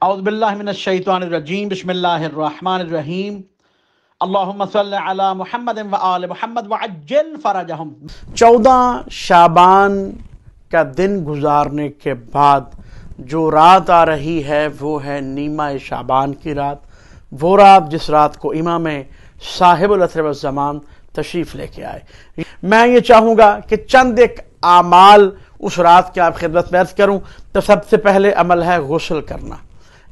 اعوذ باللہ من الشیطان الرجیم، بسم اللہ الرحمن الرحیم، اللہم صلی علی محمد و آل محمد وعجل فرجہم۔ 14 شعبان کا دن گزارنے کے بعد جو رات آ رہی ہے وہ ہے نیمہ شعبان کی رات، وہ رات جس رات کو امام صاحب العصر والزمان تشریف لے کے آئے۔ میں یہ چاہوں گا کہ چند ایک اعمال اس رات کے آپ خدمت میں عرض کروں۔ تو سب سے پہلے عمل ہے غسل کرنا۔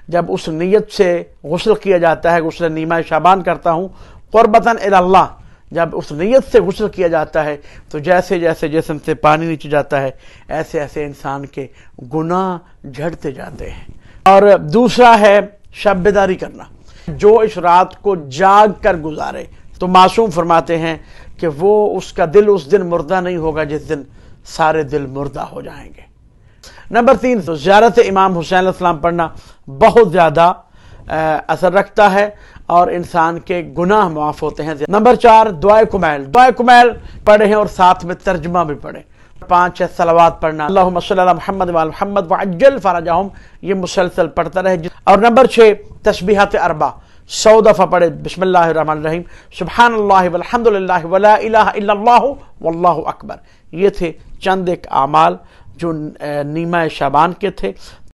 جب اس نیت سے غسل کیا جاتا ہے، غسل نیمہ شعبان کرتا ہوں قربتاً الی اللہ، جب اس نیت سے غسل کیا جاتا ہے تو جیسے جیسے جسم سے پانی نیچے جاتا ہے ایسے ایسے انسان کے گناہ جھڑتے جاتے ہیں۔ اور دوسرا ہے شب بیداری کرنا، جو اس رات کو جاگ کر گزارے تو معصوم فرماتے ہیں کہ وہ اس کا دل اس دن مردہ نہیں ہوگا جس دن سارے دل مردہ ہو جائیں گے۔ نمبر 3، تو زیارت امام حسین علیہ السلام پڑھنا بہت زیادہ اثر رکھتا ہے اور انسان کے گناہ معاف ہوتے ہیں۔ نمبر 4، دعائے کمیل پڑھیں اور ساتھ میں ترجمہ بھی پڑھیں۔ 5 ہے صلوات پڑھنا، اللہم صلی علی محمد و آل محمد وعجل فرجہم، یہ مسلسل پڑھتا رہے۔ اور نمبر 6، تسبیحات 4 100 دفعہ پڑھے، بسم اللہ الرحمن الرحیم، سبحان اللہ والحمد للہ ولا الہ الا اللہ واللہ اکبر۔ یہ تھے چند ایک اعمال جو نیمہ شعبان کے تھے۔